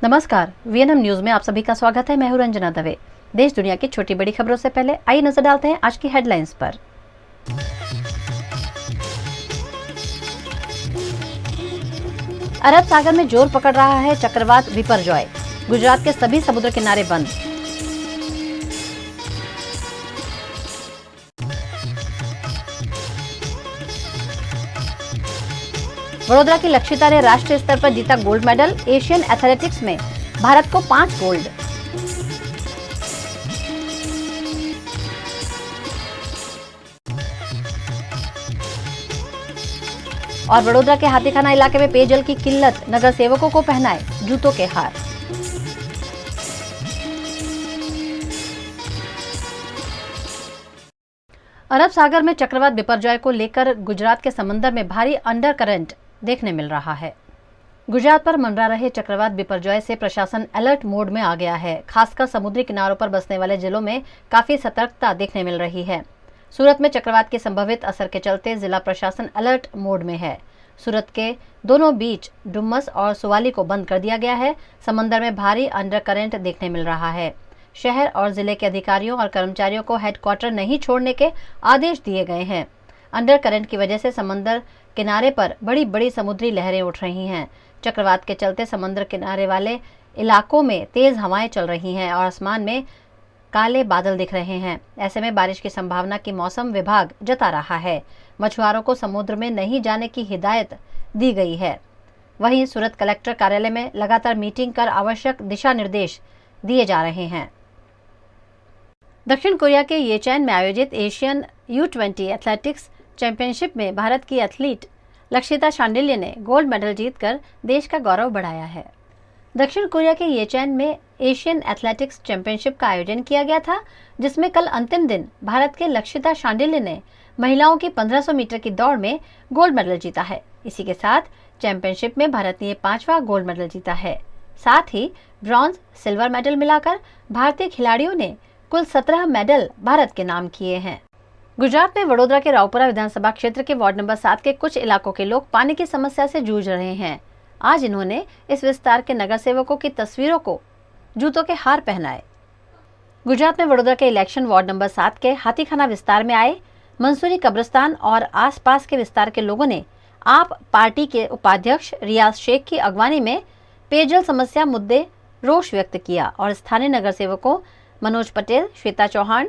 नमस्कार, VNM news में आप सभी का स्वागत है। मैं हूं रंजना दवे। देश दुनिया की छोटी बड़ी खबरों से पहले आइए नजर डालते हैं आज की हेडलाइंस पर। अरब सागर में जोर पकड़ रहा है चक्रवात बिपरजॉय। गुजरात के सभी समुद्र किनारे बंद। वडोदरा की लक्षिता ने राष्ट्रीय स्तर पर जीता गोल्ड मेडल। एशियन एथलेटिक्स में भारत को 5 गोल्ड। और वडोदरा के हाथीखाना इलाके में पेयजल की किल्लत, नगर सेवकों को पहनाए जूतों के हार। अरब सागर में चक्रवात बिपरजॉय को लेकर गुजरात के समंदर में भारी अंडर करंट देखने मिल रहा है। गुजरात पर मंडरा रहे चक्रवात बिपरजॉय से प्रशासन अलर्ट मोड में आ गया है। खासकर समुद्री किनारों पर बसने वाले जिलों में काफी सतर्कता देखने मिल रही है। सूरत में चक्रवात के संभावित असर के चलते जिला प्रशासन अलर्ट मोड में है। सूरत के दोनों बीच डुमस और सुवाली को बंद कर दिया गया है। समंदर में भारी अंडर करंट देखने मिल रहा है। शहर और जिले के अधिकारियों और कर्मचारियों को हेडक्वार्टर नहीं छोड़ने के आदेश दिए गए हैं। अंडर करंट की वजह से समंदर किनारे पर बड़ी बड़ी समुद्री लहरें उठ रही हैं। चक्रवात के चलते समुद्र किनारे वाले इलाकों में तेज हवाएं चल रही हैं और आसमान में काले बादल दिख रहे हैं। ऐसे में बारिश की संभावना की मौसम विभाग जता रहा है। मछुआरों को समुद्र में नहीं जाने की हिदायत दी गई है। वहीं सूरत कलेक्टर कार्यालय में लगातार मीटिंग कर आवश्यक दिशा निर्देश दिए जा रहे हैं। दक्षिण कोरिया के येचेन में आयोजित एशियन U20 एथलेटिक्स चैंपियनशिप में भारत की एथलीट लक्षिता शांडिल्य ने गोल्ड मेडल जीतकर देश का गौरव बढ़ाया है। दक्षिण कोरिया के येचेन में एशियन एथलेटिक्स चैंपियनशिप का आयोजन किया गया था, जिसमें कल अंतिम दिन भारत के लक्षिता शांडिल्य ने महिलाओं की 1500 मीटर की दौड़ में गोल्ड मेडल जीता है। इसी के साथ चैंपियनशिप में भारत ने 5वां गोल्ड मेडल जीता है। साथ ही ब्रॉन्ज, सिल्वर मेडल मिलाकर भारतीय खिलाड़ियों ने कुल 17 मेडल भारत के नाम किए हैं। गुजरात में वडोदरा के रावपुरा विधानसभा क्षेत्र के वार्ड नंबर 7 के कुछ इलाकों के लोग पानी की समस्या से जूझ रहे हैं। आज इन्होंने इस विस्तार के नगर सेवकों की तस्वीरों को जूतों के हार पहनाए। गुजरात में वडोदरा के इलेक्शन वार्ड नंबर 7 के हाथीखाना विस्तार में आए मंसूरी कब्रिस्तान और आसपास के विस्तार के लोगों ने आप पार्टी के उपाध्यक्ष रियाज शेख की अगवानी में पेयजल समस्या मुद्दे रोष व्यक्त किया और स्थानीय नगर सेवकों मनोज पटेल, श्वेता चौहान,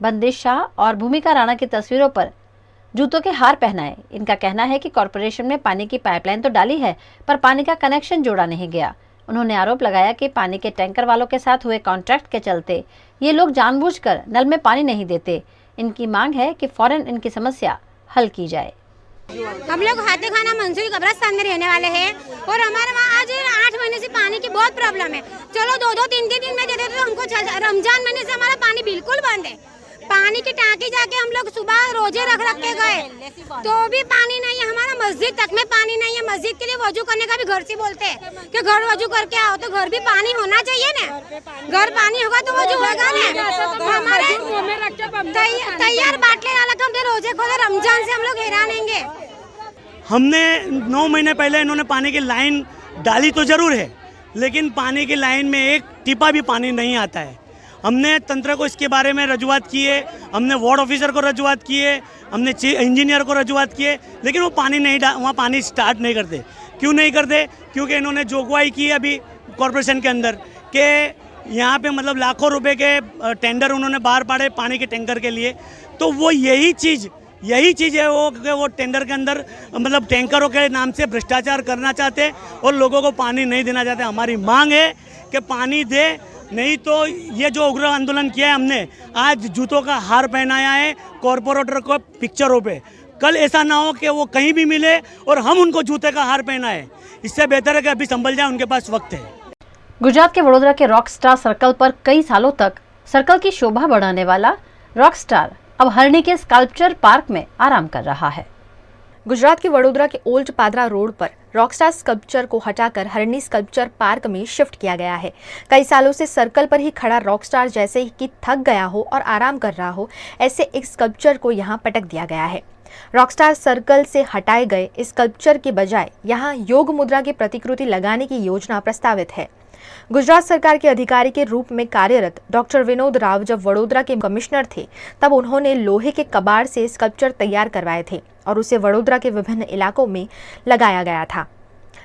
बंदिश शाह और भूमिका राणा की तस्वीरों पर जूतों के हार पहनाए। इनका कहना है कि कॉरपोरेशन में पानी की पाइपलाइन तो डाली है, पर पानी का कनेक्शन जोड़ा नहीं गया। उन्होंने आरोप लगाया कि पानी के टैंकर वालों के साथ हुए कॉन्ट्रैक्ट के चलते ये लोग जानबूझकर नल में पानी नहीं देते। इनकी मांग है कि फौरन इनकी समस्या हल की जाए। हम लोग हाथीखाना मंसूरी कब्रिस्तान में रहने वाले हैं और हमारे वहाँ आज 8 महीने से पानी की बहुत प्रॉब्लम है। चलो 2-2, 3-3 दिन में देते तो हमको रमजान महीने से हमारा पानी बिल्कुल बंद है। पानी की टांकी जाके हम लोग सुबह रोजे रख के गए तो भी पानी नहीं है। हमारा मस्जिद तक में पानी नहीं है। मस्जिद के लिए वजू करने का भी घर से बोलते हैं कि घर वजू करके आओ, तो घर भी पानी होना चाहिए ना। घर पानी होगा तो वजू होगा ना। हमारे तैयार बाटले डाला हमने रोजे खोले। रमजान से हम लोग हैरान होंगे। हमने 9 महीने पहले इन्होंने पानी की लाइन डाली तो जरूर है, लेकिन पानी की लाइन में एक टिपा भी पानी नहीं आता है। हमने तंत्र को इसके बारे में रजूआत की है, हमने वार्ड ऑफिसर को रजूआत की है, हमने इंजीनियर को रजूआत की है, लेकिन वो पानी नहीं वहाँ पानी स्टार्ट नहीं करते। क्यों नहीं करते? क्योंकि इन्होंने जोगवाई की है अभी कॉरपोरेशन के अंदर कि यहाँ पे मतलब लाखों रुपए के टेंडर उन्होंने बाहर पाड़े पानी के टैंकर के लिए। तो वो यही चीज़ है वो टेंडर के अंदर मतलब टैंकरों के नाम से भ्रष्टाचार करना चाहते और लोगों को पानी नहीं देना चाहते। हमारी मांग है कि पानी दे, नहीं तो ये जो उग्र आंदोलन किया है हमने, आज जूतों का हार पहनाया है कॉरपोरेटर को पिक्चरों पे। कल ऐसा ना हो कि वो कहीं भी मिले और हम उनको जूते का हार पहनाए। इससे बेहतर है कि अभी संभल जाए, उनके पास वक्त है। गुजरात के वडोदरा के रॉक स्टार सर्कल पर कई सालों तक सर्कल की शोभा बढ़ाने वाला रॉक स्टार अब हरणी के स्कल्पचर पार्क में आराम कर रहा है। गुजरात के वडोदरा के ओल्ड पादरा रोड पर रॉकस्टार स्कल्पचर को हटाकर हरणी स्कल्पचर पार्क में शिफ्ट किया गया है। कई सालों से सर्कल पर ही खड़ा रॉकस्टार जैसे कि थक गया हो और आराम कर रहा हो, ऐसे एक स्कल्पचर को यहां पटक दिया गया है। रॉकस्टार सर्कल से हटाए गए इस स्कल्पचर के बजाय यहां योग मुद्रा की प्रतिकृति लगाने की योजना प्रस्तावित है। गुजरात सरकार के अधिकारी के रूप में कार्यरत डॉक्टर विनोद राव जब वडोदरा के कमिश्नर थे तब उन्होंने लोहे के कबाड़ से स्कल्पचर तैयार करवाए थे और उसे वडोदरा के विभिन्न इलाकों में लगाया गया था।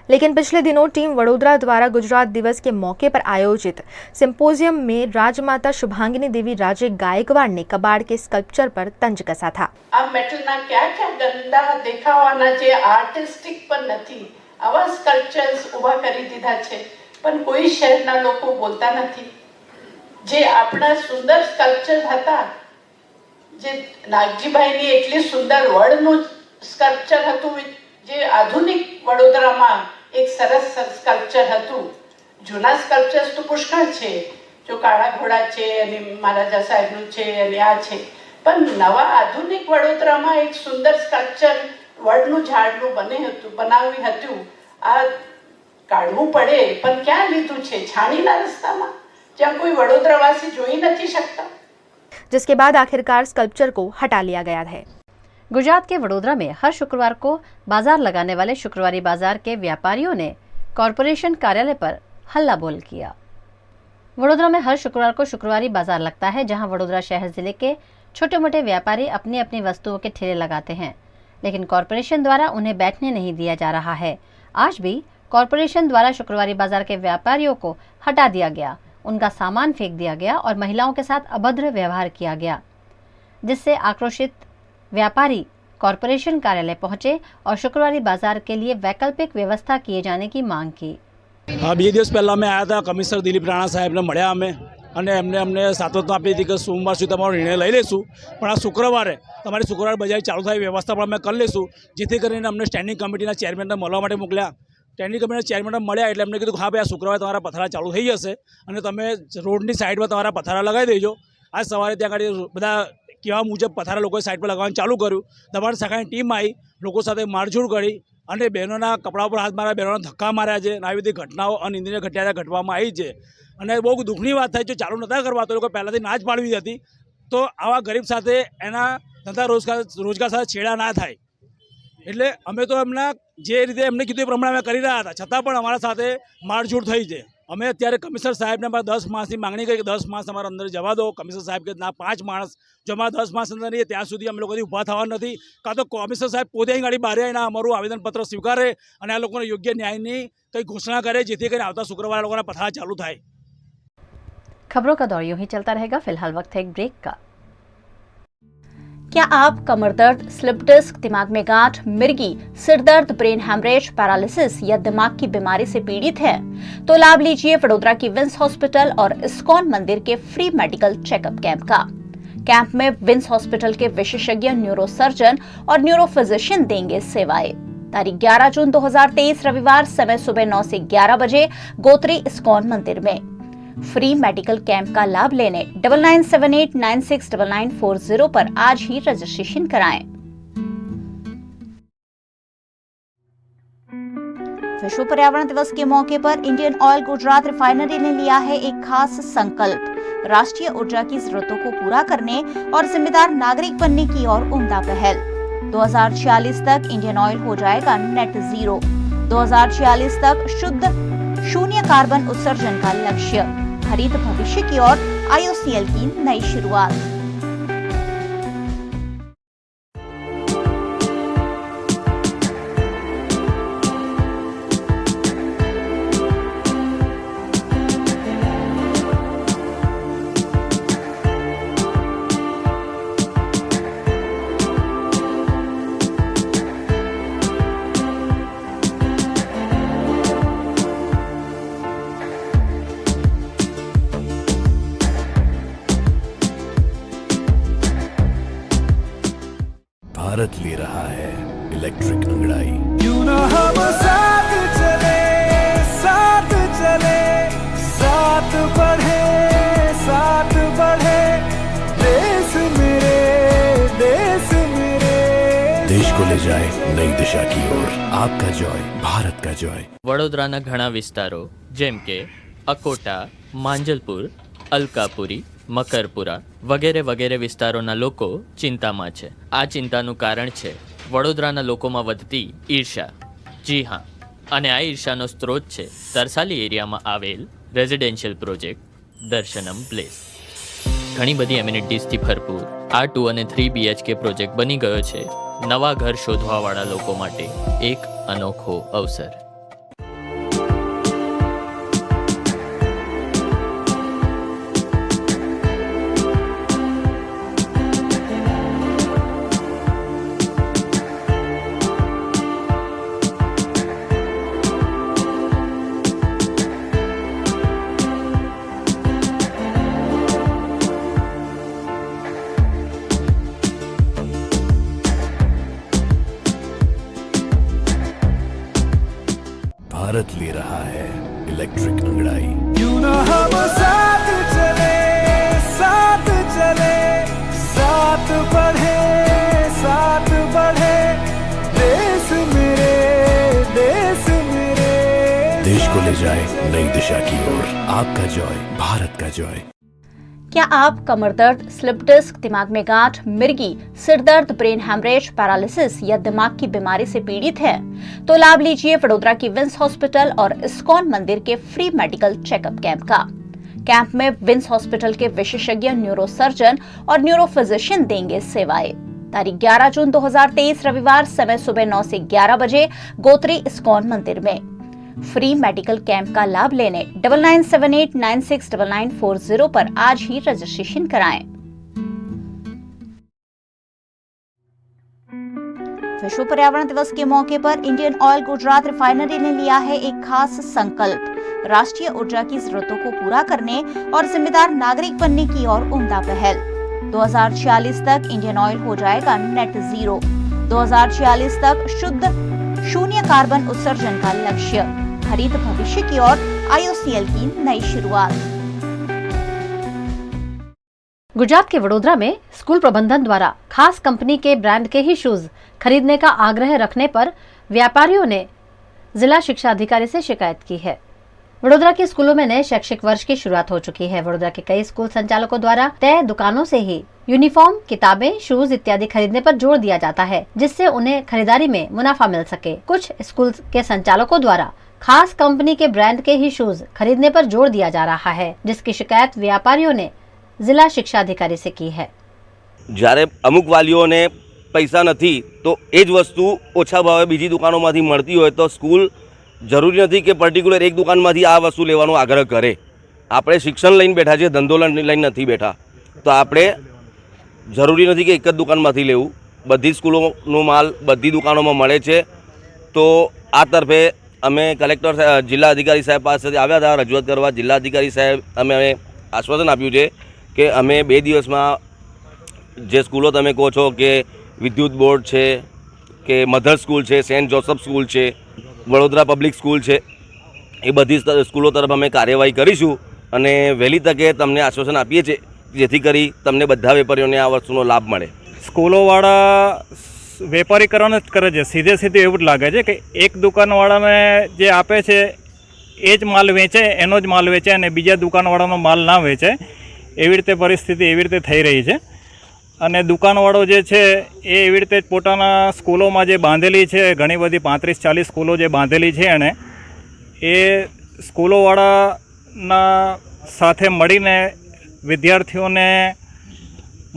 लेकिन पिछले दिनों टीम वडोदरा द्वारा गुजरात दिवस के मौके पर आयोजित सिंपोजियम में राजमाता शुभांगिनी देवी राजे गायकवाड़ ने कबाड़ के स्कल्पचर पर तंज कसा था। આ મેટલના क्या ગંદા દેખાવાના જે આર્ટિસ્ટિક પણ નથી આવા સ્કલ્પચર્સ ઊભા કરી દીધા છે પણ કોઈ શહેરના લોકો બોલતા નથી જે આપણા સુંદર સ્કલ્પચર હતા જે નાગજીભાઈની એટલી સુંદર વડનું સ્કલ્પચર હતું જે આધુનિક વડોદરામાં એક સરસ સ્કલ્પચર હતું જૂના સ્કલ્પચર્સ તો પુષ્કળ છે જો કાળા ઘોડા છે અને મહારાજા સાહેબનું છે અને આ છે પણ નવા આધુનિક વડોદરામાં એક સુંદર સ્કલ્પચર વડનું ઝાડનું બનાવી હતું આ કાઢવું પડે પણ ક્યાં લીધું છે છાણીના રસ્તામાં જ્યાં કોઈ વડોદરાવાસી જોઈ નથી શકતા जिसके बाद आखिरकार स्कल्पचर को हटा लिया गया है। गुजरात के वडोदरा में हर शुक्रवार को बाजार लगाने वाले शुक्रवारी बाजार के व्यापारियों ने कॉरपोरेशन कार्यालय पर हल्ला बोल किया। वडोदरा में हर शुक्रवार को शुक्रवारी बाजार लगता है, जहां वडोदरा शहर जिले के छोटे मोटे व्यापारी अपनी अपनी वस्तुओं के ठेले लगाते हैं, लेकिन कॉरपोरेशन द्वारा उन्हें बैठने नहीं दिया जा रहा है। आज भी कॉरपोरेशन द्वारा शुक्रवारी बाजार के व्यापारियों को हटा दिया गया, उनका सामान फेंक दिया गया और महिलाओं के साथ अभद्र व्यवहार किया गया, जिससे आक्रोशित व्यापारी कॉरपोरेशन कार्यालय पहुंचे और शुक्रवारी बाजार के लिए वैकल्पिक व्यवस्था किए जाने की मांग की। हाँ, 2 દિવસ પહેલાં અમે આવ્યા હતા, કમિશનર દિલીપ રાણા સાહેબને મળ્યા અમે અને એમને અમને સાતવતા આપી હતી કે સોમવાર સુધી તમારો નિર્ણય લઈ લઈશું, પણ આ શુક્રવારે તમારી શુક્રવાર બજાર ચાલુ થાય વ્યવસ્થા પણ અમે કરી લઈશું, જેથી કરીને અમને સ્ટેન્ડિંગ કમિટીના ચેરમેનને મળવા માટે મોકલ્યા। સ્ટેન્ડિંગ કમિટીના ચેરમેનને મળ્યા એટલે એમને કીધું હા ભાઈ આ શુક્રવારે તમારા પથારા ચાલુ થઈ જશે અને તમે રોડની સાઈડમાં તમારા પથારા લગાવી દેજો। આજ સવારે ત્યાં આગળ બધા કેવા મુજબ પથારા લોકોએ સાઈડ પર લગાવવાનું ચાલુ કર્યું। દબાણ શાખાની ટીમ આવી, લોકો સાથે મારઝૂડ કરી અને બહેનોના કપડા પર હાથ માર્યા, બહેનોના ધક્કા માર્યા છે। આવી બધી ઘટનાઓ અનિંદનીય ઘટના ઘટવામાં આવી છે અને બહુ દુઃખની વાત થાય છે। ચાલુ નહોતા કરવા તો લોકો પહેલાંથી ના જ પાડવી હતી, તો આવા ગરીબ સાથે એના ધંધા રોજગાર સાથે છેડા ના થાય એટલે અમે તો એમના જે રીતે એમને કીધું એ પ્રમાણે અમે કરી રહ્યા હતા, છતાં પણ અમારા સાથે મારઝૂડ થઈ છે। અમે અત્યારે કમિશનર સાહેબને અમારા 10 માસની માંગણી કરી કે 10 માસ અમારા અંદર જવા દો। કમિશનર સાહેબ કે ના 5 માસ, જો અમારા 10 માસ અંદર નહીં ત્યાં સુધી અમે લોકોથી ઊભા થવા નથી, કાં તો કમિશનર સાહેબ પોતે અહીં ગાડી બહાર આવીને અમારું આવેદનપત્ર સ્વીકારે અને આ લોકોને યોગ્ય ન્યાયની કંઈ ઘોષણા કરે, જેથી કરીને આવતા શુક્રવારે લોકોના પથારા ચાલુ થાય। खबरों का दौर यूं ही चलता रहेगा। फिलहाल वक्त है एक ब्रेक का। क्या आप कमर दर्द, स्लिप डिस्क, दिमाग में गांठ, मिर्गी, सिर दर्द, ब्रेन हैमरेज, पैरालिसिस या दिमाग की बीमारी से पीड़ित हैं? तो लाभ लीजिए वडोदरा की विंस हॉस्पिटल और इस्कॉन मंदिर के फ्री मेडिकल चेकअप कैंप का। कैंप में विंस हॉस्पिटल के विशेषज्ञ न्यूरोसर्जन और न्यूरोफिजिशियन देंगे सेवाएं। तारीख 11 जून 2023 रविवार, समय सुबह 9 से 11 बजे, गोत्री इस्कॉन मंदिर में। फ्री मेडिकल कैंप का लाभ लेने 9978969940 पर आज ही रजिस्ट्रेशन कराएं। विश्व पर्यावरण दिवस के मौके पर इंडियन ऑयल गुजरात रिफाइनरी ने लिया है एक खास संकल्प, राष्ट्रीय ऊर्जा की जरूरतों को पूरा करने और जिम्मेदार नागरिक बनने की ओर उम्दा पहल। 2046 तक इंडियन ऑयल हो जाएगा नेट जीरो। 2046 तक शुद्ध शून्य कार्बन उत्सर्जन का लक्ष्य, हरित भविष्य की ओर IOCL की नई शुरुआत। भारत ले रहा है इलेक्ट्रिक अंगड़ाई। क्यों ना हम साथ चले, साथ चले, साथ बढ़े, साथ बढ़े, देश मेरे, देश मेरे। देश को ले जाए नई दिशा की ओर, आपका जॉय, भारत का जॉय। વડોદરાના ઘણા વિસ્તારો જેમ કે અકોટા, માંજલપુર, અલકાપુરી, મકરપુરા વગેરે વગેરે વિસ્તારોના લોકો ચિંતામાં છે। આ ચિંતાનું કારણ છે વડોદરાના લોકોમાં વધતી ઈર્ષા। જી હા, અને આ ઈર્ષાનો સ્ત્રોત છે તરસાલી એરિયામાં આવેલ રેઝિડેન્શિયલ પ્રોજેક્ટ દર્શનમ પ્લેસ. ઘણી બધી એમિનિટીઝથી ભરપૂર આ 2 અને 3 BHK પ્રોજેક્ટ બની ગયો છે નવા ઘર શોધવાવાળા લોકો માટે એક અનોખો અવસર. भारत ले रहा है इलेक्ट्रिक अंगड़ाई. क्यों ना हम साथ चले, साथ चले, साथ बढ़े, साथ बढ़े, देश मेरे, देश मेरे. देश को ले जाए नई दिशा की ओर. आपका जॉय भारत का जॉय. क्या आप कमर दर्द, स्लिप डिस्क, दिमाग में गांठ, मिर्गी, सिर दर्द, ब्रेन हैमरेज, पैरालिसिस या दिमाग की बीमारी से पीड़ित हैं? तो लाभ लीजिए वडोदरा की विंस हॉस्पिटल और इस्कॉन मंदिर के फ्री मेडिकल चेकअप कैंप का. कैंप में विंस हॉस्पिटल के विशेषज्ञ न्यूरोसर्जन और न्यूरोफिजिशियन देंगे सेवाएं. तारीख 11 जून 2023 रविवार, समय सुबह 9 से 11 बजे, गोत्री इस्कॉन मंदिर में. फ्री मेडिकल कैंप का लाभ लेने 9978969940 पर आज ही रजिस्ट्रेशन कराएं. विश्व पर्यावरण दिवस के मौके पर इंडियन ऑयल गुजरात रिफाइनरी ने लिया है एक खास संकल्प. राष्ट्रीय ऊर्जा की जरूरतों को पूरा करने और जिम्मेदार नागरिक बनने की ओर उम्दा पहल. 2046 तक इंडियन ऑयल हो जाएगा नेट जीरो. 2046 तक शुद्ध शून्य कार्बन उत्सर्जन का लक्ष्य. हरित भविष्य की ओर IOCL की नई शुरुआत. गुजरात के वडोदरा में स्कूल प्रबंधन द्वारा खास कंपनी के ब्रांड के ही शूज खरीदने का आग्रह रखने पर व्यापारियों ने जिला शिक्षा अधिकारी से शिकायत की है. वडोदरा के स्कूलों में नए शैक्षिक वर्ष की शुरुआत हो चुकी है. वडोदरा के कई स्कूल संचालकों द्वारा तय दुकानों से ही यूनिफॉर्म, किताबें, शूज इत्यादि खरीदने पर जोर दिया जाता है, जिससे उन्हें खरीदारी में मुनाफा मिल सके. कुछ स्कूल के संचालकों द्वारा खास कंपनी के ब्रांड के ही शूज खरीदने पर जोर दिया जा रहा है, जिसकी शिकायत व्यापारियों ने जिला शिक्षा अधिकारी से की है. જ્યારે અમુક વાલીઓને પૈસા નથી તો એ જ વસ્તુ ઓછા ભાવે બીજી દુકાનોમાંથી મળતી હોય તો સ્કૂલ જરૂરી નથી કે પર્ટિક્યુલર એક દુકાનમાંથી આ વસ્તુ લેવાનો આગ્રહ કરે. આપણે શિક્ષણ લઈને બેઠા છીએ, ધંધો લઈને નથી બેઠા. તો આપણે જરૂરી નથી કે એક જ દુકાનમાંથી લેવું. બધી સ્કૂલોનો માલ બધી દુકાનોમાં મળે છે. તો આ તરફે અમે કલેક્ટર જિલ્લા અધિકારી સાહેબ પાસે આવ્યા હતા રજૂઆત કરવા. જિલ્લા અધિકારી સાહેબ અમે આશ્વાસન આપ્યું છે કે અમે 2 દિવસમાં જે સ્કૂલો તમે કહો છો કે વિદ્યુત બોર્ડ છે કે મધર સ્કૂલ છે, સેન્ટ જોસફ સ્કૂલ છે, વડોદરા પબ્લિક સ્કૂલ છે, એ બધી સ્કૂલો તરફ અમે કાર્યવાહી કરીશું અને વહેલી તકે તમને આશ્વાસન આપીએ છીએ જેથી કરી તમને બધા વેપારીઓને આ વસ્તુનો લાભ મળે. સ્કૂલોવાળા વેપારીકરણ જ કરે છે. સીધે સીધું એવું જ લાગે છે કે એક દુકાનવાળાને જે આપે છે એ જ માલ વેચે, એનો જ માલ વેચે અને બીજા દુકાનવાળાનો માલ ના વેચે. એવી રીતે પરિસ્થિતિ એવી રીતે થઈ રહી છે. અને દુકાનવાળો જે છે એ એવી રીતે જ પોતાના સ્કૂલોમાં જે બાંધેલી છે, ઘણી બધી 35-40 સ્કૂલો જે બાંધેલી છે એણે, એ સ્કૂલોવાળાના સાથે મળીને વિદ્યાર્થીઓને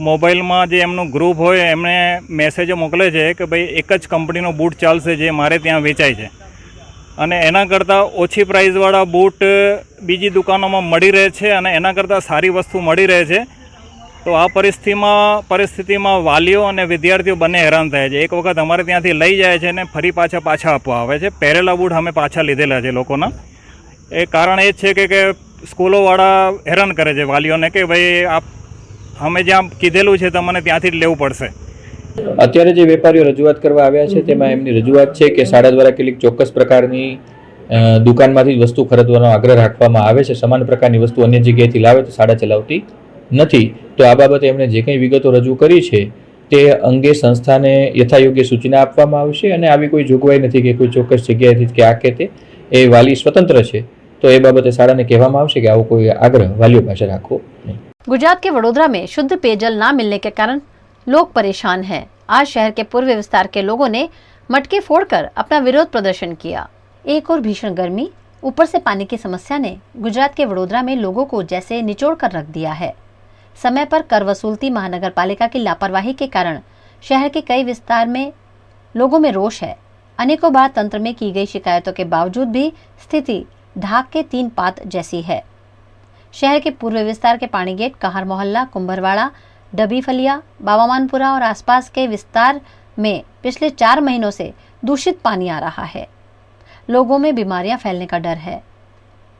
મોબાઈલમાં જે એમનું ગ્રુપ હોય એમણે મેસેજો મોકલે છે કે ભાઈ એક જ કંપનીનો બૂટ ચાલશે જે મારે ત્યાં વેચાય છે અને એના કરતાં ઓછી પ્રાઇઝવાળા બૂટ બીજી દુકાનોમાં મળી રહે છે અને એના કરતાં સારી વસ્તુ મળી રહે છે. તો આ પરિસ્થિતિમાં વાલીઓ અને વિદ્યાર્થીઓ બંને હેરાન થાય છે. એક વખત અમારે ત્યાંથી લઈ જાય છે અને ફરી પાછા આપવા આવે છે. પહેરેલા બૂટ અમે પાછા લીધેલા છે લોકોના. એ કારણ એ જ છે કે સ્કૂલોવાળા હેરાન કરે છે વાલીઓને કે ભાઈ અમે જ્યાં કીધેલું છે તમને ત્યાંથી જ લેવું પડશે. અત્યારે જે વેપારીઓ રજૂઆત કરવા આવ્યા છે તેમાં એમની રજૂઆત છે કે શાળા દ્વારા કેટલીક ચોક્કસ પ્રકારની દુકાનમાંથી વસ્તુ ખરીદવાનો આગ્રહ રાખવામાં આવે છે. સમાન પ્રકારની વસ્તુ અન્ય જગ્યાએથી લાવે તો શાળા ચલાવતી નથી. તો આ બાબતે એમણે જે કંઈ વિગતો રજૂ કરી છે તે અંગે સંસ્થાને યથાયોગ્ય સૂચના આપવામાં આવશે અને આવી કોઈ જોગવાઈ નથી કે કોઈ ચોક્કસ જગ્યાએથી કે આ કે તે. એ વાલી સ્વતંત્ર છે તો એ બાબતે શાળાને કહેવામાં આવશે કે આવો કોઈ આગ્રહ વાલીઓ પાસે રાખવો નહીં. गुजरात के वडोदरा में शुद्ध पेयजल न मिलने के कारण लोग परेशान हैं. आज शहर के पूर्वी विस्तार के लोगों ने मटके फोड़कर अपना विरोध प्रदर्शन किया. एक और भीषण गर्मी, ऊपर से पानी की समस्या ने गुजरात के वडोदरा में लोगों को जैसे निचोड़ कर रख दिया है। समय पर कर वसूलती महानगर पालिका की लापरवाही के कारण शहर के कई विस्तार में लोगों में रोष है। अनेकों बार तंत्र में की गई शिकायतों के बावजूद भी स्थिति ढाक के 3 पात जैसी है। शहर के पूर्व विस्तार के पानी गेट, कहार मोहल्ला, कुंभरवाड़ा, डबी फलिया, बाबामानपुरा और आसपास के विस्तार में पिछले 4 महीनों से दूषित पानी आ रहा है। लोगों में बीमारियां फैलने का डर है।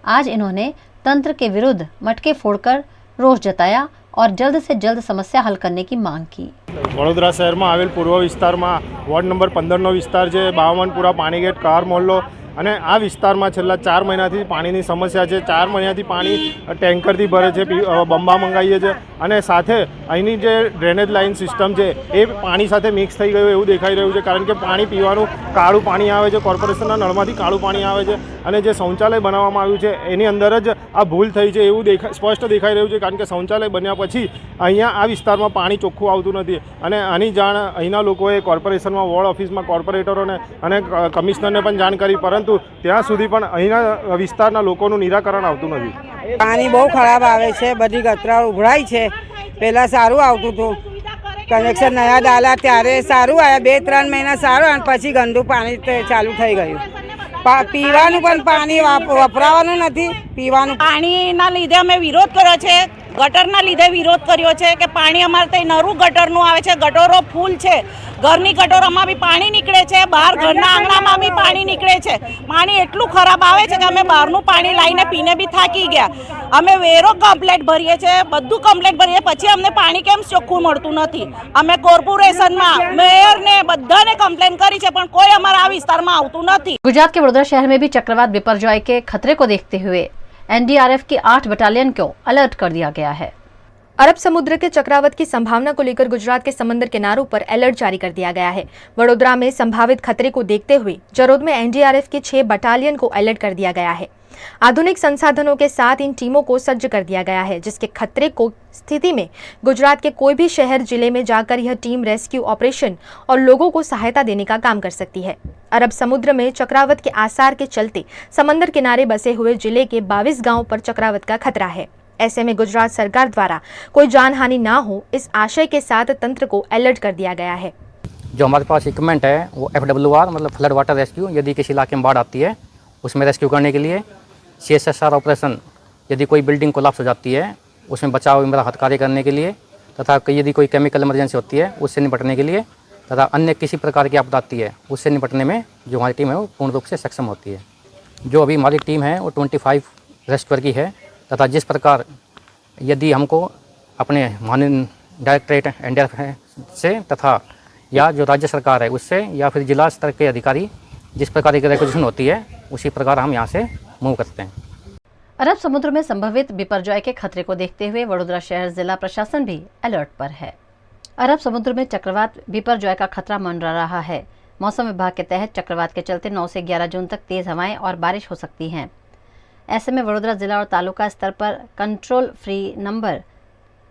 आज इन्होंने तंत्र के विरुद्ध मटके फोड़कर रोष जताया और जल्द से जल्द समस्या हल करने की मांग की। वडोदरा शहर में आवेल पूर्व विस्तार में वोर्ड नंबर 15 નો વિસ્તાર છે, બાવામાનપુરા, પાણીગેટ, કાર મોહલ્લો અને આ વિસ્તારમાં છેલ્લા 4 મહિનાથી પાણીની સમસ્યા છે। 4 મહિનાથી પાણી ટેન્કરથી ભરે છે, બંબા મંગાવીએ છે અને સાથે અહીંની જે ડ્રેનેજ લાઇન સિસ્ટમ છે એ પાણી સાથે મિક્સ થઈ ગયું એવું દેખાઈ રહ્યું છે, કારણ કે પાણી પીવાનું કાળું પાણી આવે છે, કોર્પોરેશનના નળમાંથી કાળું પાણી આવે છે અને જે શૌચાલય બનાવવામાં આવ્યું છે એની અંદર જ આ ભૂલ થઈ છે એવું સ્પષ્ટ દેખાઈ રહ્યું છે, કારણ કે શૌચાલય બન્યા પછી અહીંયા આ વિસ્તારમાં પાણી ચોખ્ખું આવતું નથી અને આની જાણ અહીંના લોકોએ કોર્પોરેશનમાં, વોર્ડ ઓફિસમાં કોર્પોરેટરોને અને કમિશનરને પણ જાણ કરી, પરંતુ ત્યાં સુધી પણ અહીંના વિસ્તારના લોકોનું નિરાકરણ આવતું નથી। પાણી બહુ ખરાબ આવે છે, બધી ગટરા ઉભરાય છે। પહેલાં સારું આવતું હતું, કનેક્શન નયા ડાલા ત્યારે સારું આવ્યા, 2-3 મહિના સારું અને પછી ગંદુ પાણી ચાલુ થઈ ગયું। પીવાનું પણ પાણી વપરાવાનું નથી, પીવાનું પાણીના લીધે અમે વિરોધ કર્યો છે, ગટરના લીધે વિરોધ કર્યો છે કે પાણી અમારે ત્યાં નરું ગટરનું આવે છે, ગટરો ફૂલ છે, ઘરની ગટરોમાં બી પાણી નીકળે છે, બહાર ઘરના આંગણામાં બી પાણી નીકળે છે। પાણી એટલું ખરાબ આવે છે કે અમે બહારનું પાણી લાવીને પીને બી થાકી ગયા। અમે વેરો કમ્પ્લેટ ભરીએ છીએ, બધું કમ્પ્લેટ ભરીએ, પછી અમને પાણી કેમ ચોખ્ખું મળતું નથી। અમે કોર્પોરેશનમાં, મેયરને બધાને કમ્પ્લેન કરી છે, પણ કોઈ અમારા આ વિસ્તારમાં આવતું નથી। गुजरात के वडोदरा शहर में भी चक्रवात बिपरजॉय के खतरे को देखते हुए एनडीआरएफ की 8 बटालियन को अलर्ट कर दिया गया है। अरब समुद्र के चक्रवात की संभावना को लेकर गुजरात के समंदर किनारों पर अलर्ट जारी कर दिया गया है। वडोदरा में संभावित खतरे को देखते हुए जरोद में एनडीआरएफ की 6 बटालियन को अलर्ट कर दिया गया है। आधुनिक संसाधनों के साथ इन टीमों को सज्ज कर दिया गया है, जिसके खतरे को स्थिति में गुजरात के कोई भी शहर जिले में जाकर यह टीम रेस्क्यू ऑपरेशन और लोगों को सहायता देने का काम कर सकती है। अरब समुद्र में चक्रवात के आसार के चलते समंदर किनारे बसे हुए जिले के 22 गांव पर चक्रवात का खतरा है। ऐसे में गुजरात सरकार द्वारा कोई जानहानि ना हो, इस आशय के साथ तंत्र को अलर्ट कर दिया गया है। जो हमारे पास इक्विपमेंट है वो FWR मतलब फ्लड वाटर रेस्क्यू, यदि किसी इलाके में बाढ़ आती है उसमें रेस्क्यू करने के लिए, CSSR ऑपरेशन यदि कोई बिल्डिंग कोलैप्स हो जाती है उसमें बचाव में राहत कार्य करने के लिए, तथा यदि कोई केमिकल इमरजेंसी होती है उससे निपटने के लिए, तथा अन्य किसी प्रकार की आपदा आती है उससे निपटने में जो हमारी टीम है वो पूर्ण रूप से सक्षम होती है। जो अभी हमारी टीम है वो 25 रेस्क्यूअर की है, तथा जिस प्रकार यदि हमको अपने माननीय डायरेक्टरेट एनडीआरएफ से तथा या जो राज्य सरकार है उससे या फिर जिला स्तर के अधिकारी जिस प्रकार की रिक्वेजिशन होती है उसी प्रकार हम यहाँ से मूव करते हैं। अरब समुद्र में संभावित बिपरजॉय के खतरे को देखते हुए वडोदरा शहर जिला प्रशासन भी अलर्ट पर है। अरब समुद्र में चक्रवात बिपरजॉय का खतरा मंडरा रहा है। मौसम विभाग के तहत चक्रवात के चलते 9 से 11 जून तक तेज हवाएं और बारिश हो सकती हैं। ऐसे में वडोदरा जिला और तालुका स्तर पर कंट्रोल फ्री नंबर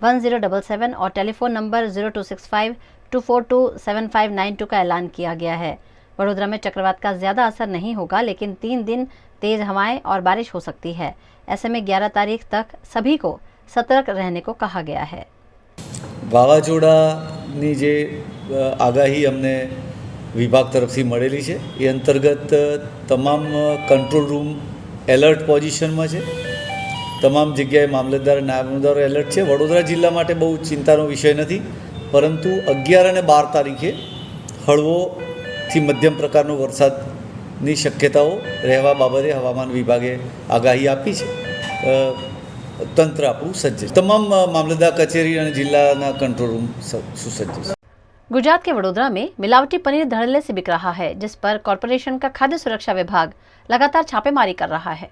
1077 और टेलीफोन नंबर 0265242759 का ऐलान किया गया है। वडोदरा में चक्रवात का ज़्यादा असर नहीं होगा, लेकिन 3 दिन तेज हवाएं और बारिश हो सकती है। ऐसे में 11 तारीख तक सभी को सतर्क रहने को कहा गया है। વાવાઝોડાની જે આગાહી અમને વિભાગ તરફથી મળેલી છે એ અંતર્ગત તમામ કંટ્રોલ રૂમ એલર્ટ પોઝિશનમાં છે। તમામ જગ્યાએ મામલતદાર અને નાયબ મામલતદારો એલર્ટ છે। વડોદરા જિલ્લા માટે બહુ ચિંતાનો વિષય નથી, પરંતુ 11 અને 12 તારીખે હળવોથી મધ્યમ પ્રકારનો વરસાદની શક્યતાઓ રહેવા બાબતે હવામાન વિભાગે આગાહી આપી છે। તંત્ર આપણું સજ્જ છે। તમામ મામલતદાર કચેરી અને જિલ્લાના કંટ્રોલ રૂમ સુસજ્જ છે। गुजरात के वडोदरा में मिलावटी पनीर धड़ल्ले से बिक रहा है, जिस पर कॉरपोरेशन का खाद्य सुरक्षा विभाग लगातार छापेमारी कर रहा है।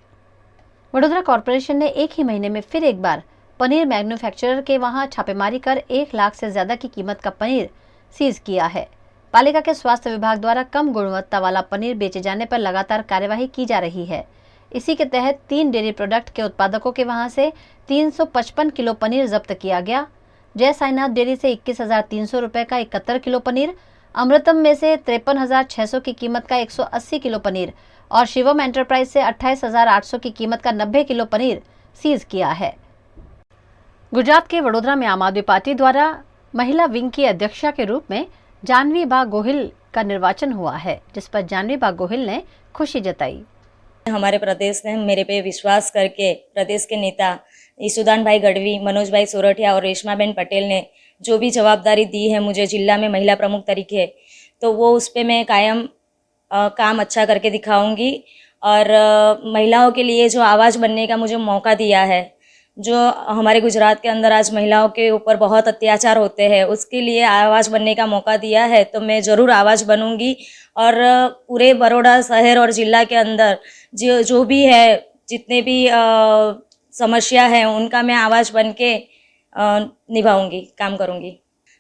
वडोदरा कॉरपोरेशन ने एक ही महीने में फिर एक बार पनीर मैन्युफैक्चरर के वहां छापेमारी कर 1 लाख से ज्यादा की कीमत का पनीर सीज किया है। पालिका के स्वास्थ्य विभाग द्वारा कम गुणवत्ता वाला पनीर बेचे जाने पर लगातार कार्यवाही की जा रही है। इसी के तहत 3 डेयरी प्रोडक्ट के उत्पादकों के वहां से 355 किलो पनीर जब्त किया गया। जय साईनाथ डेयरी से 21,300 रुपये का 71 किलो पनीर, अमृतम में से 53,600 की कीमत का 180 किलो पनीर और शिवम एंटरप्राइज से 28,800 की कीमत का 90 किलो पनीर सीज किया है। गुजरात के वडोदरा में आम आदमी पार्टी द्वारा महिला विंग की अध्यक्षा के रूप में जानवी बा गोहिल का निर्वाचन हुआ है, जिस पर जानवी बा गोहिल ने खुशी जताई। हमारे प्रदेश ने मेरे पे विश्वास करके प्रदेश के नेता ईसुदान भाई गढ़वी, मनोज भाई सोरठिया और रेशमाबेन पटेल ने जो भी जवाबदारी दी है मुझे जिला में महिला प्रमुख तरीके, तो वो उस पर मैं कायम काम अच्छा करके दिखाऊंगी। और महिलाओं के लिए जो आवाज़ बनने का मुझे मौका दिया है, जो हमारे गुजरात के अंदर आज महिलाओं के ऊपर बहुत अत्याचार होते हैं, उसके लिए आवाज़ बनने का मौका दिया है, तो मैं ज़रूर आवाज़ बनूंगी। और पूरे बड़ौदा शहर और ज़िला के अंदर जो भी है, जितने भी समस्या है, उनका मैं आवाज़ बन के निभाऊंगी, काम करूंगी।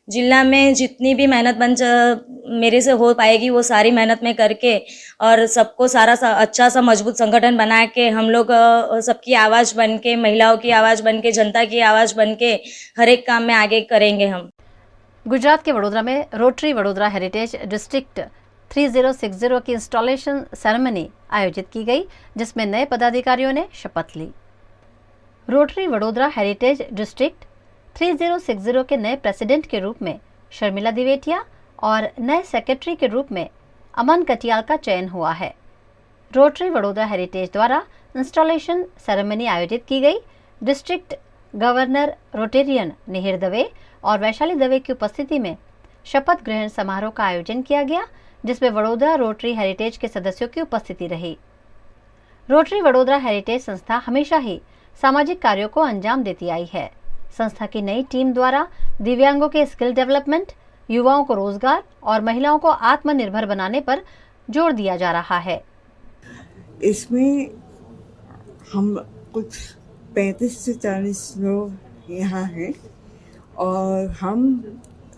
जिला में जितनी भी मेहनत मेरे से हो पाएगी वो सारी मेहनत में करके और सबको अच्छा सा मजबूत संगठन बना के हम लोग सबकी आवाज़ बन के, महिलाओं की आवाज़ बन के, जनता की आवाज़ बन के हर एक काम में आगे करेंगे हम। गुजरात के वडोदरा में रोटरी वडोदरा हेरिटेज डिस्ट्रिक्ट 3060 की इंस्टॉलेशन सेरेमनी आयोजित की गई, जिसमें नए पदाधिकारियों ने शपथ ली। रोटरी वडोदरा हेरिटेज डिस्ट्रिक्ट 3060 के नए प्रेसिडेंट के रूप में शर्मिला दिवेटिया और नए सेक्रेटरी के रूप में अमन कटियाल का चयन हुआ है। रोटरी वडोदरा हेरिटेज द्वारा इंस्टॉलेशन सेरेमनी आयोजित की गई। डिस्ट्रिक्ट गवर्नर रोटेरियन निहिर दवे और वैशाली दवे की उपस्थिति में शपथ ग्रहण समारोह का आयोजन किया गया, जिसमें वडोदरा रोटरी हेरिटेज के सदस्यों की उपस्थिति रही। रोटरी वडोदरा हेरिटेज संस्था हमेशा ही सामाजिक कार्यों को अंजाम देती आई है। संस्था की नई टीम द्वारा दिव्यांगों के स्किल डेवलपमेंट, युवाओं को रोजगार और महिलाओं को आत्मनिर्भर बनाने पर जोर दिया जा रहा है। इसमें हम कुछ 35 से 40 लोग यहाँ हैं और हम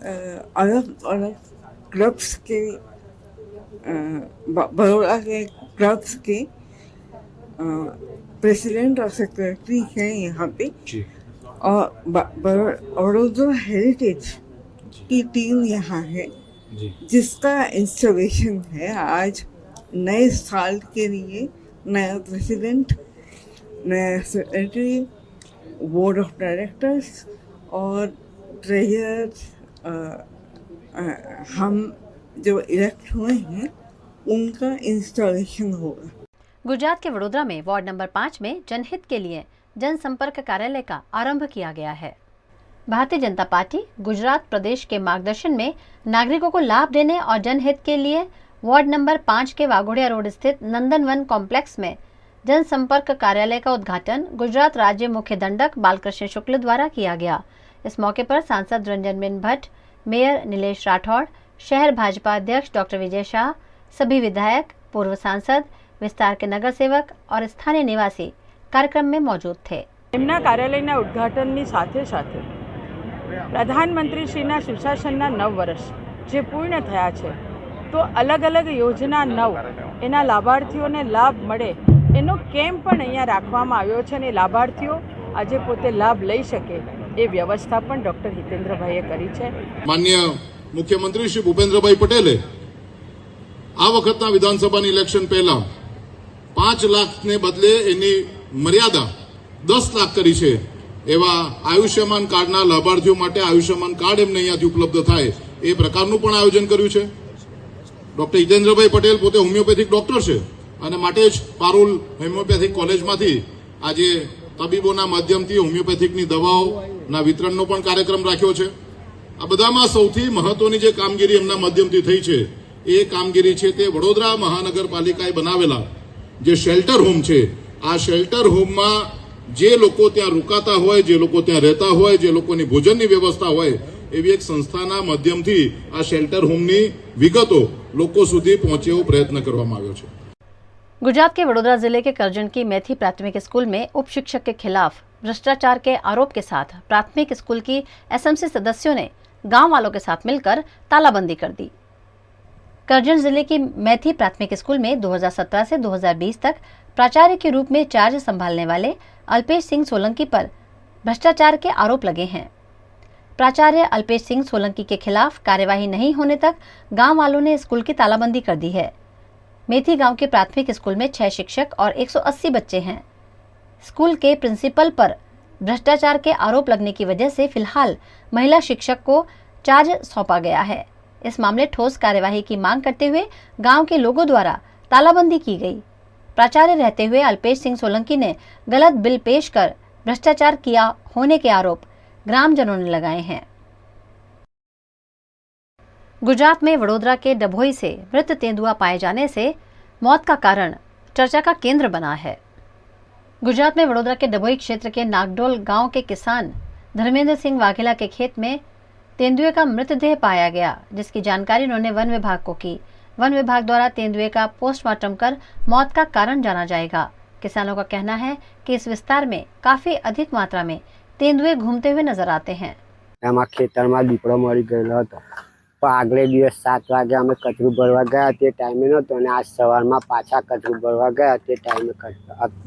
अलग अलग क्लब्स के, बड़ौदा के क्लब्स के प्रेसिडेंट और सेक्रेटरी हैं यहाँ पे और वडोदरा हेरिटेज की टीम यहाँ है, जिसका इंस्टॉलेशन है आज। नए साल के लिए नया प्रेसिडेंट, नया सेक्रेटरी, बोर्ड ऑफ डायरेक्टर्स और ट्रेजरर हम जो इलेक्ट हुए हैं उनका इंस्टॉलेशन होगा। गुजरात के वडोदरा में वार्ड नंबर 5 में जनहित के लिए जनसंपर्क कार्यालय का आरंभ किया गया है। भारतीय जनता पार्टी गुजरात प्रदेश के मार्गदर्शन में नागरिकों को लाभ देने और जनहित के लिए वार्ड नंबर 5 के वाघोड़िया रोड स्थित नंदनवन कॉम्प्लेक्स में जनसंपर्क कार्यालय का उद्घाटन गुजरात राज्य मुख्य दंडक बालकृष्ण शुक्ल द्वारा किया गया। इस मौके पर सांसद रंजनबेन भट्ट, मेयर नीलेश राठौड़, शहर भाजपा अध्यक्ष डॉक्टर विजय शाह, सभी विधायक, पूर्व सांसद, विस्तार के नगर सेवक और स्थानीय निवासी कार्यक्रम में मौजूद थे। એમના કાર્યાલયના ઉદ્ઘાટનની સાથે સાથે પ્રધાનમંત્રીશ્રીના સુશાસનના 9 વર્ષ જે પૂર્ણ થયા છે, તો અલગ અલગ યોજના 9 એના લાભાર્થીઓને લાભ મળે એનો કેમ્પ પણ અહીંયા રાખવામાં આવ્યો છે અને લાભાર્થીઓ આજે પોતે લાભ લઈ શકે એ વ્યવસ્થા પણ ડૉક્ટર હિતેન્દ્રભાઈએ કરી છે। માનનીય મુખ્યમંત્રી શ્રી ભૂપેન્દ્રભાઈ પટેલે આ વખતના વિધાનસભાની ઇલેક્શન પહેલા 5 લાખને બદલે એની મર્યાદા 10 લાખ કરી છે। એવા આયુષ્યમાન કાર્ડના લાભાર્થીઓ માટે આયુષ્યમાન કાર્ડ એમને અહીંયાથી ઉપલબ્ધ થાય એ પ્રકારનું પણ આયોજન કર્યું છે। ડોક્ટર હિતેન્દ્રભાઈ પટેલ પોતે હોમિયોપેથિક ડોક્ટર છે અને માટે જ પારુલ હોમિયોપેથિક કોલેજમાંથી આજે તબીબોના માધ્યમથી હોમિયોપેથિકની દવાઓના વિતરણનો પણ કાર્યક્રમ રાખ્યો છે। આ બધામાં સૌથી મહત્વની જે કામગીરી એમના માધ્યમથી થઈ છે એ કામગીરી છે તે વડોદરા મહાનગરપાલિકાએ બનાવેલા જે શેલ્ટર હોમ છે, આ શેલ્ટર હોમમાં જે લોકો ત્યાં રોકાતા હોય, જે લોકો ત્યાં રહેતા હોય, જે લોકોની ભોજનની વ્યવસ્થા હોય, એવી એક સંસ્થાના માધ્યમથી આ શેલ્ટર હોમની વિગતો લોકો સુધી પહોંચે એવો પ્રયત્ન કરવામાં આવ્યો છે। गुजरात के वडोदरा जिले के करजन की मैथी प्राथमिक स्कूल में उप शिक्षक के खिलाफ भ्रष्टाचार के आरोप के साथ प्राथमिक स्कूल की एसएमसी सदस्यों ने गांव वालों के साथ मिलकर तालाबंदी कर दी। करजन जिले की मैथी प्राथमिक स्कूल में 2017 से 2020 तक प्राचार्य के रूप में चार्ज संभालने वाले अल्पेश सिंह सोलंकी पर भ्रष्टाचार के आरोप लगे हैं। प्राचार्य अल्पेश सिंह सोलंकी के खिलाफ कार्यवाही नहीं होने तक गांव वालों ने स्कूल की तालाबंदी कर दी है। मेथी गांव के प्राथमिक स्कूल में 6 शिक्षक और 180 बच्चे हैं। स्कूल के प्रिंसिपल पर भ्रष्टाचार के आरोप लगने की वजह से फिलहाल महिला शिक्षक को चार्ज सौंपा गया है। इस मामले ठोस कार्यवाही की मांग करते हुए गांव के लोगों द्वारा तालाबंदी की गई। प्राचार्य रहते हुए अल्पेश सिंह सोलंकी ने गलत बिल पेश कर भ्रष्टाचार किया होने के आरोप ग्रामजनों ने लगाए हैं। गुजरात में वडोदरा के डभोई से मृत तेंदुआ पाए जाने से मौत का कारण चर्चा का केंद्र बना है। गुजरात में वडोदरा के डभोई क्षेत्र के नागडोल गांव के किसान धर्मेंद्र सिंह वाघेला के खेत में तेंदुए का मृतदेह पाया गया, जिसकी जानकारी उन्होंने वन विभाग को की। वन विभाग द्वारा तेंदुए का पोस्टमार्टम कर मौत का कारण जाना जाएगा। किसानों का कहना है कि इस विस्तार में काफी अधिक मात्रा में तेंदुए घूमते हुए नजर आते हैं। खेतर में दीपड़ो मरी गયેલો હતો। આગલે દિવસ 7 વાગે અમે કચરું ભરવા ગયા તે ટાઈમે નહોતો અને આજ સવારમાં પાછા કચરું ભરવા ગયા તે ટાઈમે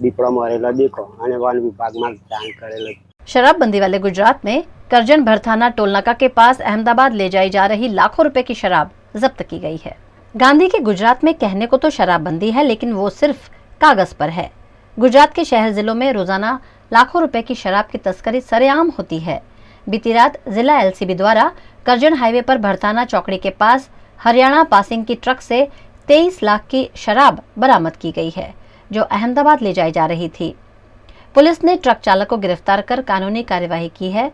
દીપડો મરેલો દેખો અને वन વિભાગમાં જાણ કરેલો। शराबबंदी वाले गुजरात में करजन भरथाना टोलनाका के पास अहमदाबाद ले जाई जा रही लाखों रुपए की शराब जब्त की गई है। गांधी के गुजरात में कहने को तो शराबबंदी है, लेकिन वो सिर्फ कागज पर है। गुजरात के शहर जिलों में रोजाना लाखों रुपए की शराब की तस्करी सरेआम होती है। बीती रात जिला एलसीबी द्वारा करजन हाईवे पर भरथाना चौकड़ी के पास हरियाणा पासिंग की ट्रक से 23 लाख की शराब बरामद की गई है, जो अहमदाबाद ले जाई जा रही थी। पुलिस ने ट्रक चालक को गिरफ्तार कर कानूनी कार्यवाही की है।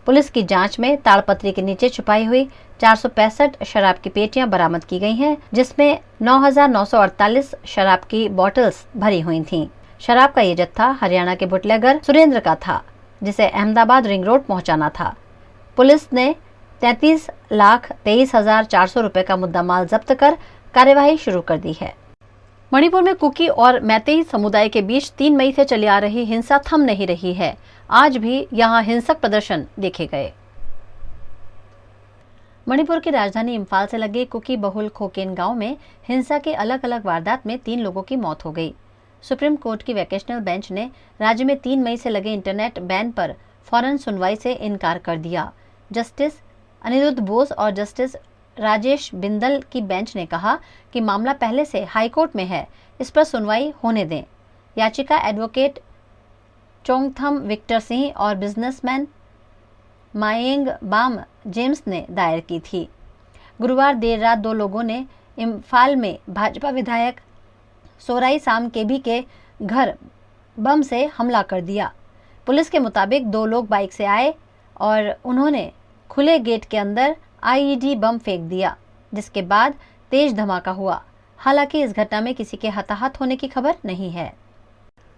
पुलिस की जांच में ताड़पत्री के नीचे छुपाई हुई 465 शराब की पेटियां बरामद की गई हैं, जिसमें 9,948 शराब की बोतल्स भरी हुई थीं। शराब का ये जत्था हरियाणा के बुटलेगर सुरेंद्र का था, जिसे अहमदाबाद रिंग रोड पहुंचाना था। पुलिस ने 33,23,400 रुपए का मुद्दामाल जब्त कर कार्यवाही शुरू कर दी है। मणिपुर में कुकी और मैतेई समुदाय के बीच 3 मई से चली आ रही हिंसा थम नहीं रही है। आज भी यहां हिंसक प्रदर्शन देखे गए। मणिपुर की राजधानी इम्फाल से लगे कुकी बहुल खोकेन गांव में हिंसा के अलग अलग वारदात में 3 लोगों की मौत हो गई। सुप्रीम कोर्ट की वैकेशनल बेंच ने राज्य में 3 मई से लगे इंटरनेट बैन पर फौरन सुनवाई से इनकार कर दिया। जस्टिस अनिरुद्ध बोस और जस्टिस राजेश बिंदल की बेंच ने कहा कि मामला पहले से हाईकोर्ट में है, इस पर सुनवाई होने दें। याचिका एडवोकेट चोंगथम विक्टर सिंह और बिजनेसमैन मायेंग बाम जेम्स ने दायर की थी। गुरुवार देर रात 2 लोगों ने इम्फाल में भाजपा विधायक सोराई साम केबी के घर बम से हमला कर दिया। पुलिस के मुताबिक 2 लोग बाइक से आए और उन्होंने खुले गेट के अंदर आईईडी बम फेंक दिया, जिसके बाद तेज धमाका हुआ। हालांकि इस घटना में किसी के हताहत होने की खबर नहीं है।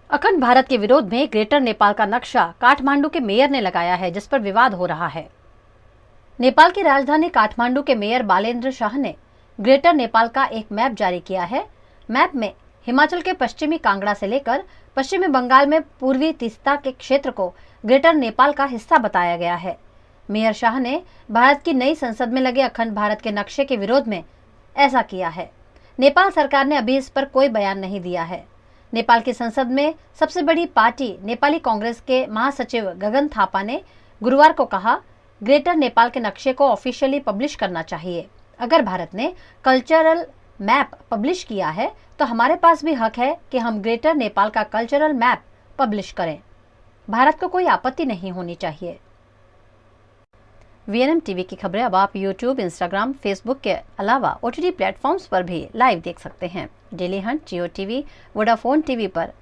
अखंड भारत के विरोध में ग्रेटर नेपाल का नक्शा काठमांडू के मेयर ने लगाया है, जिस पर विवाद हो रहा है। नेपाल की राजधानी काठमांडू के मेयर बालेंद्र शाह ने ग्रेटर नेपाल का एक मैप जारी किया है। मैप में हिमाचल के पश्चिमी कांगड़ा से लेकर पश्चिमी बंगाल में पूर्वी तीस्ता के क्षेत्र को ग्रेटर नेपाल का हिस्सा बताया गया है। मेयर शाह ने भारत की नई संसद में लगे अखंड भारत के नक्शे के विरोध में ऐसा किया है। नेपाल सरकार ने अभी इस पर कोई बयान नहीं दिया है। नेपाल की संसद में सबसे बड़ी पार्टी नेपाली कांग्रेस के महासचिव गगन थापा ने गुरुवार को कहा, ग्रेटर नेपाल के नक्शे को ऑफिशियली पब्लिश करना चाहिए। अगर भारत ने कल्चरल मैप पब्लिश किया है तो हमारे पास भी हक है कि हम ग्रेटर नेपाल का कल्चरल मैप पब्लिश करें। भारत को कोई आपत्ति नहीं होनी चाहिए। वीएनएम टीवी की खबरें अब आप यूट्यूब, इंस्टाग्राम, फेसबुक के अलावा ओटीटी प्लेटफॉर्म्स पर भी लाइव देख सकते हैं। डेली हंट, जियो टीवी, वोडाफोन टीवी पर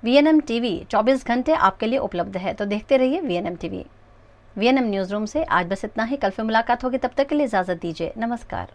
वीएनएम टीवी 24 घंटे आपके लिए उपलब्ध है, तो देखते रहिए VNM TV. VNM news room से आज बस इतना ही। कल फिर मुलाकात होगी, तब तक के लिए इजाजत दीजिए। नमस्कार।